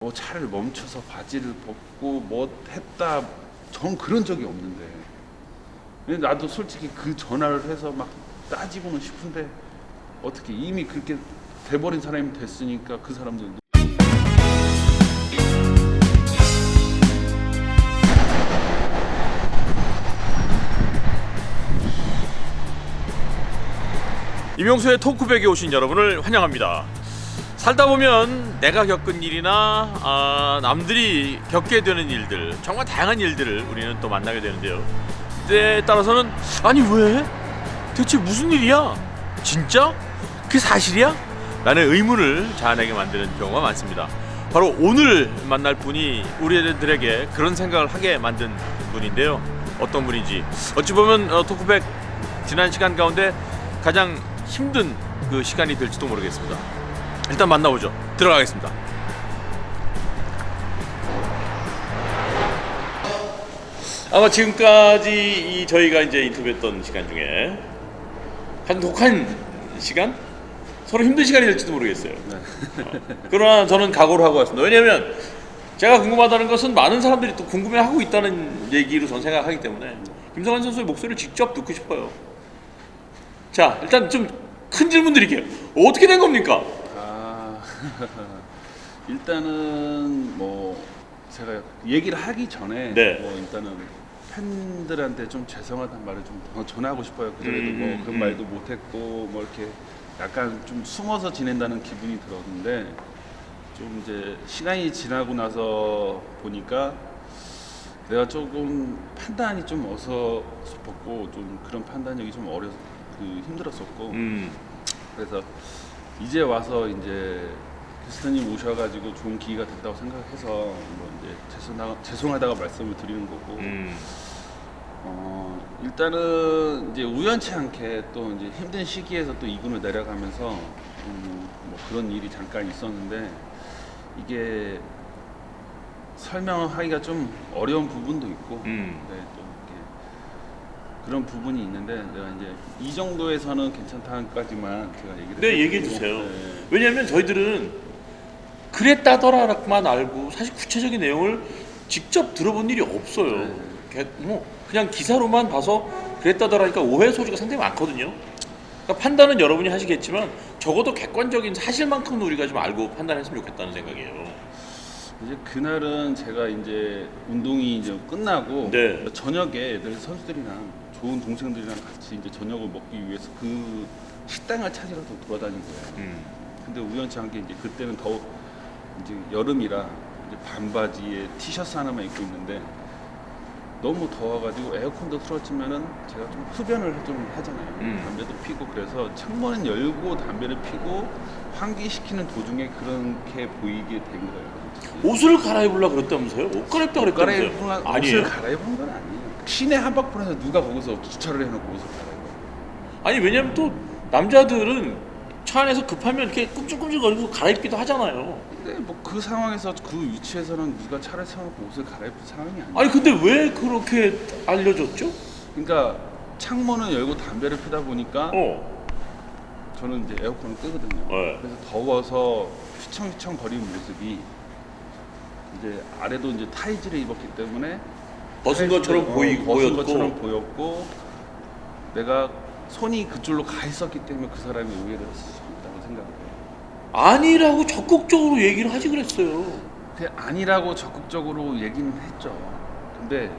뭐 차를 멈춰서 바지를 벗고 뭐 했다. 전 그런 적이 없는데. 근데 나도 솔직히 그 전화를 해서 막 따지고는 싶은데 어떻게 이미 그렇게 돼버린 사람이 됐으니까 그 사람들도 이명수의 토크백에 오신 여러분을 환영합니다. 살다 보면 내가 겪은 일이나 남들이 겪게 되는 일들, 정말 다양한 일들을 우리는 또 만나게 되는데요. 때에 따라서는 아니 왜? 대체 무슨 일이야? 진짜? 그게 사실이야? 라는 의문을 자아내게 만드는 경우가 많습니다. 바로 오늘 만날 분이 우리들에게 그런 생각을 하게 만든 분인데요. 어떤 분인지 어찌 보면 토크백 지난 시간 가운데 가장 힘든 그 시간이 될지도 모르겠습니다. 일단 만나보죠. 들어가겠습니다. 아마 지금까지 저희가 이제 인터뷰했던 시간 중에 가장 독한 시간? 서로 힘든 시간이 될지도 모르겠어요. 그러나 저는 각오를 하고 왔습니다. 왜냐하면 제가 궁금하다는 것은 많은 사람들이 또 궁금해하고 있다는 얘기로 저는 생각하기 때문에 김성환 선수의 목소리를 직접 듣고 싶어요. 자, 일단 좀 큰 질문 드릴게요. 어떻게 된 겁니까? 일단은 뭐 제가 얘기를 하기 전에 네. 뭐 일단은 팬들한테 좀 죄송하다는 말을 좀 전하고 싶어요. 그전에도 뭐 그런 말도 못했고 뭐 이렇게 약간 좀 숨어서 지낸다는 기분이 들었는데 좀 이제 시간이 지나고 나서 보니까 내가 조금 판단이 좀 어설펐고 좀 그런 판단력이 좀 힘들었었고 그래서 이제 와서 이제 게스트님 오셔가지고 좋은 기회가 됐다고 생각해서 뭐 이제 죄송하다고 말씀을 드리는 거고 일단은 이제 우연치 않게 또 이제 힘든 시기에서 또 2군을 내려가면서 뭐 그런 일이 잠깐 있었는데 이게 설명하기가 좀 어려운 부분도 있고 네, 또 이렇게 그런 부분이 있는데 내가 이제 이 정도에서는 괜찮다까지만 제가 얘기를 네, 얘기해 주세요. 네. 왜냐하면 저희들은 그랬다더라만 알고 사실 구체적인 내용을 직접 들어본 일이 없어요. 뭐 그냥 기사로만 봐서 그랬다더라니까 오해 소지가 상당히 많거든요. 그러니까 판단은 여러분이 하시겠지만 적어도 객관적인 사실만큼은 우리가 좀 알고 판단했으면 좋겠다는 생각이에요. 이제 그날은 제가 이제 운동이 이제 끝나고 네. 저녁에 애들 선수들이랑 좋은 동생들이랑 같이 이제 저녁을 먹기 위해서 그 식당을 찾으러 돌아다닌 거예요. 근데 우연치 않게 이제 그때는 이제 여름이라 이제 반바지에 티셔츠 하나만 입고 있는데 너무 더워가지고 에어컨도 틀어지면은 제가 좀 흡연을 좀 하잖아요. 담배도 피고 그래서 창문을 열고 담배를 피고 환기시키는 도중에 그렇게 보이게 된 거예요. 옷을 갈아입으려고 그랬다면서요? 옷 갈아입다 그랬다면서요? 옷을 아니에요? 갈아입은 건 아니에요. 시내 한바퀴에서 누가 거기서 주차를 해놓고 옷을 갈아입어요. 아니 왜냐면 또 남자들은 차 안에서 급하면 이렇게 끔찍끔찍거리고 갈아입기도 하잖아요. 근데 뭐 그 상황에서 그 위치에서는 누가 차를 세워놓고 옷을 갈아입을 상황이 아니에요. 아니 근데 왜 그렇게 알려줬죠? 그러니까 창문을 열고 담배를 피다 보니까 저는 이제 에어컨을 끄거든요. 네. 그래서 더워서 휘청휘청 거리는 모습이 이제 아래도 이제 타이즈를 입었기 때문에 벗은 것처럼 벗은 보였고 것처럼 보였고 내가 손이 그쪽으로 가 있었기 때문에 그 사람이 오해를 했을 수 있다고 생각해요. 아니라고 적극적으로 얘기를 하지 그랬어요. 근데 아니라고 적극적으로 얘기는 했죠. 근데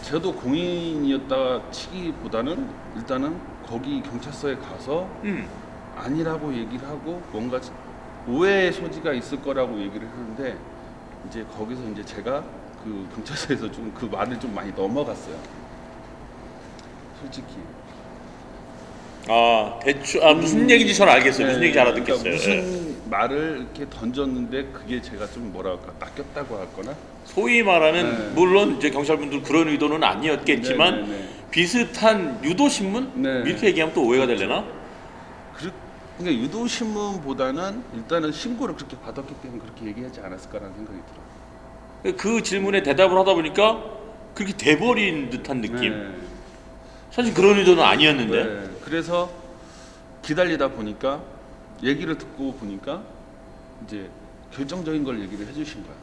저도 공인이었다 치기보다는 일단은 거기 경찰서에 가서 아니라고 얘기를 하고 뭔가 오해의 소지가 있을 거라고 얘기를 하는데 이제 거기서 이제 제가 그 경찰서에서 좀 그 말을 좀 많이 넘어갔어요. 솔직히. 대충 무슨 얘기인지 저는 알겠어요. 무슨 얘기인지 알아듣겠어요. 그러니까 예. 무슨 말을 이렇게 던졌는데 그게 제가 좀 뭐랄까 낚였다고 할거나 소위 말하는 네. 물론 이제 경찰분들 그런 의도는 아니었겠지만 네. 비슷한 유도 신문 네. 이렇게 얘기하면 또 오해가 되려나? 그러니까 유도 신문보다는 일단은 신고를 그렇게 받았기 때문에 그렇게 얘기하지 않았을까라는 생각이 들어요. 그 질문에 대답을 하다 보니까 그렇게 돼버린 듯한 느낌. 네. 사실 그런 의도는 아니었는데. 네. 그래서 기다리다 보니까 얘기를 듣고 보니까 이제 결정적인 걸 얘기를 해주신 거야.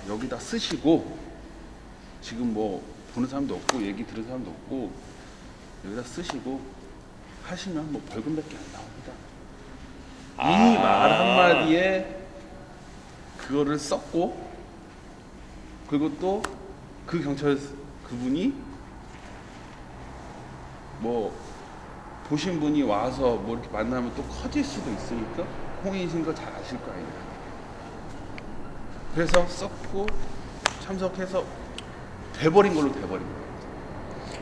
여기다 쓰시고 지금 뭐 보는 사람도 없고 얘기 들은 사람도 없고 여기다 쓰시고 하시면 뭐 벌금밖에 안 나옵니다. 이미 말 한마디에 그거를 썼고 그리고 또 그 경찰 그분이 뭐 보신 분이 와서 뭐 이렇게 만나면 또 커질 수도 있으니까 홍인이신 거 잘 아실 거 아니에요. 그래서 썼고 참석해서 돼버린 걸로 돼버린 거예요.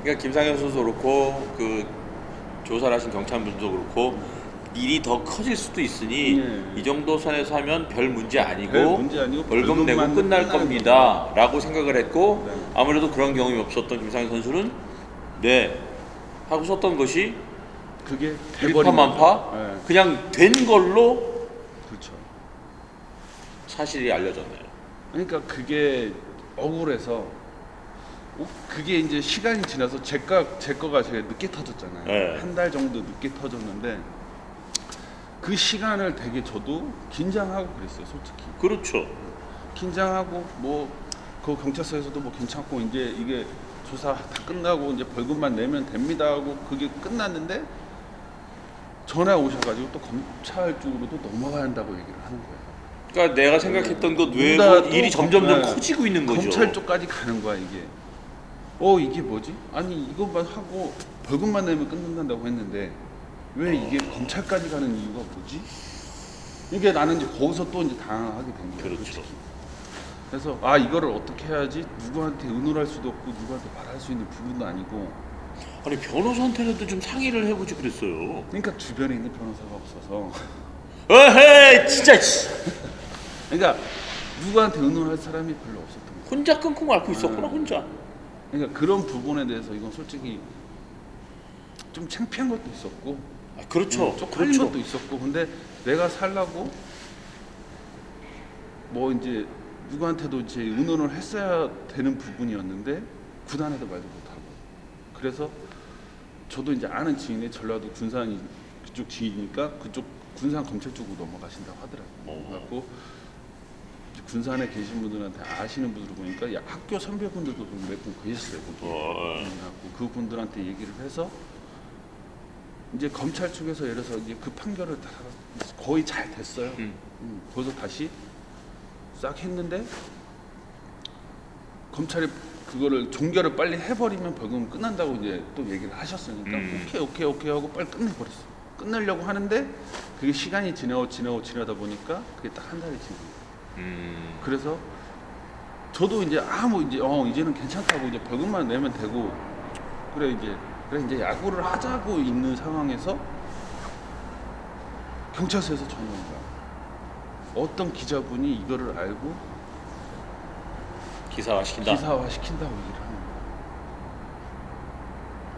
그러니까 김상현 선수도 그렇고 그 조사를 하신 경찰분도 그렇고 일이 더 커질 수도 있으니 이 정도 선에서 하면 별 문제 아니고, 벌금 내고 끝날 겁니다 라고 생각을 했고 아무래도 그런 경험이 없었던 김상현 선수는 네 하고 썼던 것이 그게 돼버린 일파만파 그냥 된 걸로 그렇죠. 사실이 알려졌네요. 그러니까 그게 억울해서 그게 이제 시간이 지나서 제 거가 제가 늦게 터졌잖아요. 네. 한 달 정도 늦게 터졌는데 그 시간을 되게 저도 긴장하고 그랬어요, 솔직히. 그렇죠. 긴장하고 뭐 그 경찰서에서도 뭐 괜찮고 이제 이게 조사 다 끝나고 이제 벌금만 내면 됩니다 하고 그게 끝났는데 전화 오셔가지고 또 검찰 쪽으로도 넘어가야 한다고 얘기를 하는 거예요. 그러니까 내가 생각했던 것 외에도 일이 점점점 커지고 있는 거죠. 검찰 쪽까지 가는 거야 이게. 이게 뭐지? 아니 이것만 하고 벌금만 내면 끝난다고 했는데 왜 이게 검찰까지 가는 이유가 뭐지? 이게 나는 이제 거기서 또 이제 당황하게 된 거예요. 그렇죠. 솔직히. 그래서 이거를 어떻게 해야지 누구한테 의논할 수도 없고 누구한테 말할 수 있는 부분도 아니고. 아니 변호사한테라도 좀 상의를 해보지 그랬어요. 그러니까 주변에 있는 변호사가 없어서. 에헤이 진짜. 그러니까 누구한테 의논할 사람이 별로 없었던 거예요. 혼자 끙끙 앓고 있었구나 혼자. 그러니까 그런 부분에 대해서 이건 솔직히 좀 창피한 것도 있었고. 그렇죠. 쪽팔린 그렇죠. 것도 있었고. 근데 내가 살라고 뭐 이제 누구한테도 이제 의논을 했어야 되는 부분이었는데 구단에도 말도 못하고. 그래서 저도 이제 아는 지인의 전라도 군산이 그쪽 지인이니까 그쪽 군산 검찰 쪽으로 넘어가신다고 하더라고요. 그래갖고 군산에 계신 분들한테 아시는 분들 보니까 학교 선배분들도 몇 분 계셨어요. 그래갖고 그분들한테 얘기를 해서 이제 검찰 쪽에서 예를 들어서 이제 그 판결을 다 거의 잘 됐어요. 거기서 다시 싹 했는데 검찰이 그거를 종결을 빨리 해버리면 벌금 끝난다고 이제 또 얘기를 하셨으니까 오케이 하고 빨리 끝내버렸어. 끝내려고 하는데 그게 시간이 지나다 보니까 그게 딱 한 달이 지나요. 그래서 저도 이제 뭐 이제 이제는 괜찮다고 이제 벌금만 내면 되고 그래 이제 야구를 하자고 있는 상황에서 경찰서에서 전화 온 거야. 어떤 기자분이 이거를 알고 기사화시킨다고 얘기를 하는 거야.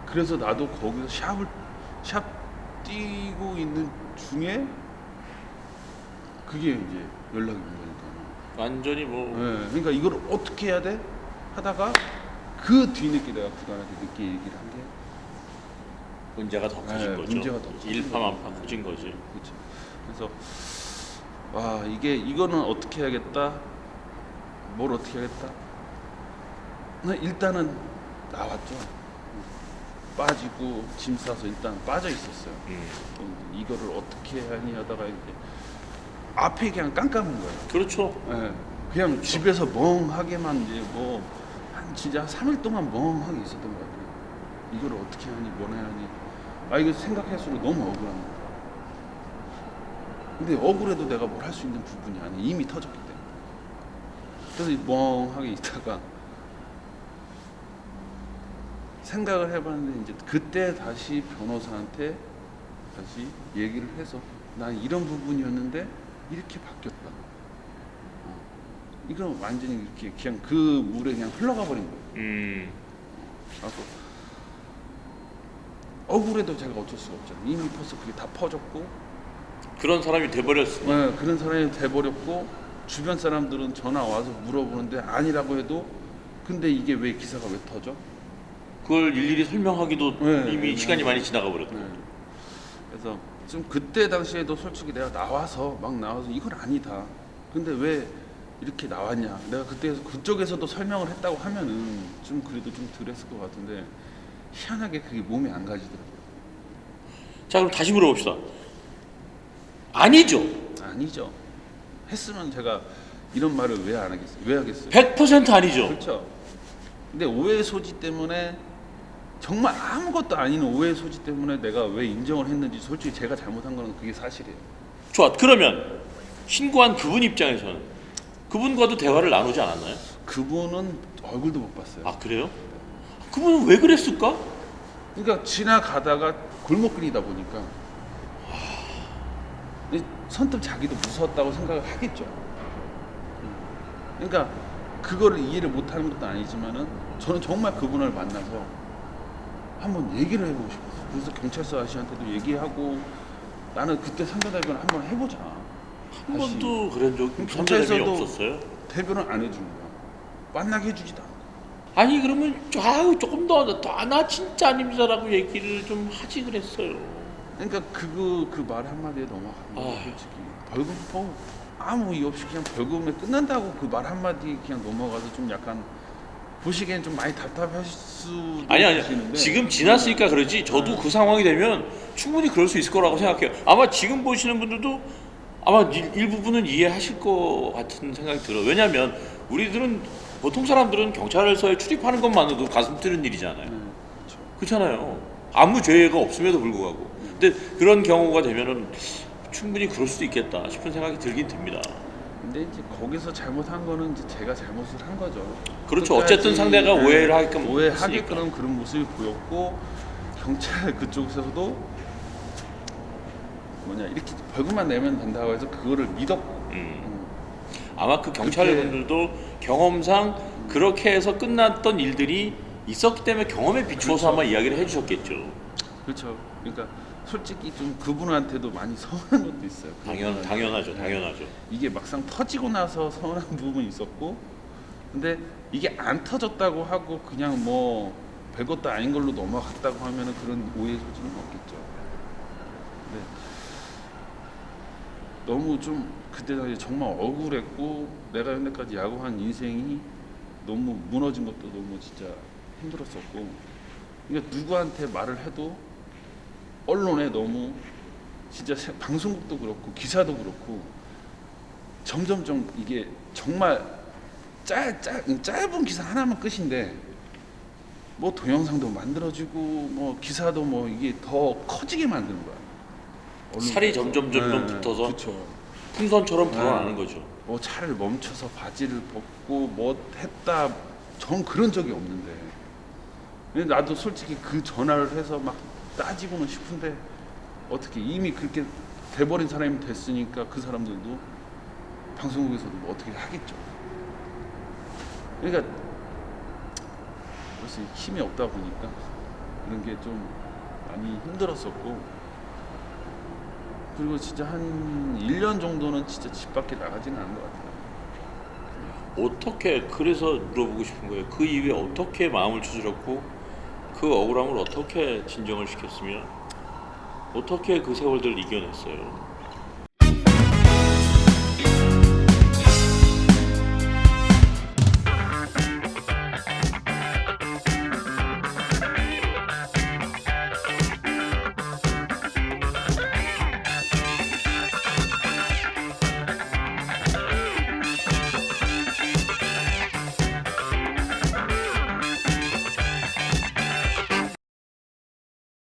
그래서 나도 거기서 샵 뛰고 있는 중에 그게 이제 연락이 온 거니까. 완전히 뭐. 네, 그러니까 이걸 어떻게 해야 돼? 하다가 그 뒤늦게 내가 구단한테 늦게 얘기를 한 게 문제가 더 커진 거죠. 문제가 더 커진 일파만파 커진 거지. 그렇죠. 그래서 이거는 어떻게 해야겠다. 뭘 어떻게 하겠다. 일단은 나왔죠. 빠지고 짐 싸서 일단 빠져 있었어요. 이거를 어떻게 하니 하다가 이제 앞에 그냥 깜깜한 거예요. 그렇죠. 네, 그냥 집에서 멍하게만 이제 진짜 3일 동안 멍하게 있었던 거 같아요. 이걸 어떻게 하니 뭘 하니. 이거 생각할수록 너무 억울한 거야. 근데 억울해도 내가 뭘 할 수 있는 부분이 아니야. 이미 터졌기 때문에. 그래서 멍하게 있다가 생각을 해봤는데 이제 그때 다시 변호사한테 다시 얘기를 해서 난 이런 부분이었는데 이렇게 바뀌었다. 이건 완전히 이렇게 그냥 그 물에 그냥 흘러가 버린 거예요. 그래서 억울해도 제가 어쩔 수가 없잖아요. 이미 벌써 그게 다 퍼졌고 그런 사람이 돼버렸으니. 네, 그런 사람이 돼버렸고 주변 사람들은 전화 와서 물어보는데 아니라고 해도 근데 이게 왜 기사가 왜 터져? 그걸 일일이 설명하기도 이미 시간이 많이 지나가 버렸고. 그래서 좀 그때 당시에도 솔직히 내가 나와서 이건 아니다. 근데 왜 이렇게 나왔냐? 내가 그때 그쪽에서도 설명을 했다고 하면은 좀 그래도 좀 덜 했을 것 같은데 희한하게 그게 몸에 안 가지더라고요. 자, 그럼 다시 물어봅시다. 아니죠. 아니죠. 했으면 제가 이런 말을 왜 안 하겠어요? 왜 하겠어요? 100% 아니죠. 그렇죠. 근데 오해 소지 때문에 정말 아무것도 아닌 오해 소지 때문에 내가 왜 인정을 했는지 솔직히 제가 잘못한 거는 그게 사실이에요. 좋아. 그러면 신고한 그분 입장에서는 그분과도 대화를 나누지 않았나요? 그분은 얼굴도 못 봤어요. 아, 그래요? 그분은 왜 그랬을까? 그러니까 지나가다가 골목길이다 보니까 선뜻 자기도 무서웠다고 생각을 하겠죠. 그러니까 그거를 이해를 못하는 것도 아니지만은 저는 정말 그분을 만나서 한번 얘기를 해보고 싶었어요. 그래서 경찰서 아저씨한테도 얘기하고 나는 그때 상대대변을 한번 해보자. 한 다시. 번도 그런 적 경찰서도 상대점이 없었어요? 대변을 안 해주는 거야. 만나게 해주지도 않아. 아니 그러면 조금 나 진짜 아닙니다라고 얘기를 좀 하지 그랬어요. 그러니까 그 말 한마디에 넘어간 거야. 솔직히 벌금 아무 이유 없이 그냥 벌금에 끝난다고 그 말 한마디 그냥 넘어가서 좀 약간 보시기엔 좀 많이 답답하실 수도 아니 있으신데 지금 지났으니까 그러지 저도 그 상황이 되면 충분히 그럴 수 있을 거라고 생각해요. 아마 지금 보시는 분들도 아마 일부분은 이해하실 것 같은 생각이 들어요. 왜냐하면 우리들은 보통 사람들은 경찰서에 출입하는 것만으로도 가슴 뛰는 일이잖아요. 그렇죠. 그렇잖아요. 아무 죄가 없음에도 불구하고. 근데 그런 경우가 되면은 충분히 그럴 수도 있겠다 싶은 생각이 들긴 듭니다. 근데 이제 거기서 잘못한 거는 이제 제가 잘못을 한 거죠. 그렇죠. 끝까지, 어쨌든 상대가 오해를 하게끔 오해하게끔 그런 모습이 보였고 경찰 그쪽에서도 이렇게 벌금만 내면 된다고 해서 그거를 믿었고 아마 그 경찰분들도 경험상 그렇게 해서 끝났던 일들이 있었기 때문에 경험에 비추어서 그렇죠. 아마 이야기를 해주셨겠죠. 그렇죠. 그러니까 솔직히 좀 그분한테도 많이 서운한 것도 있어요. 당연하죠. 이게 막상 터지고 나서 서운한 부분이 있었고, 근데 이게 안 터졌다고 하고 그냥 뭐 별것도 아닌 걸로 넘어갔다고 하면은 그런 오해 소지는 없겠죠. 근데 너무 좀 그때 당시에 정말 억울했고 내가 현재까지 야구한 인생이 너무 무너진 것도 너무 진짜 힘들었었고, 그러니까 누구한테 말을 해도 언론에 너무 진짜 방송국도 그렇고 기사도 그렇고 점점점 이게 정말 짧은 기사 하나만 끝인데 뭐 동영상도 만들어지고 뭐 기사도 뭐 이게 더 커지게 만드는 거야. 살이 점점 붙어서 그쵸. 풍선처럼 불어나는 거죠. 뭐 차를 멈춰서 바지를 벗고 뭐 했다. 전 그런 적이 없는데. 근데 나도 솔직히 그 전화를 해서 막 따지고는 싶은데 어떻게 이미 그렇게 돼버린 사람이 됐으니까 그 사람들도 방송국에서도 뭐 어떻게 하겠죠. 그러니까 벌써 힘이 없다 보니까 그런 게 좀 많이 힘들었었고, 그리고 진짜 한 1년 정도는 진짜 집 밖에 나가지는 않은 것 같아요. 어떻게 그래서 물어보고 싶은 거예요. 그 이후에 어떻게 마음을 추스렸고 그 억울함을 어떻게 진정을 시켰으면 어떻게 그 세월들을 이겨냈어요.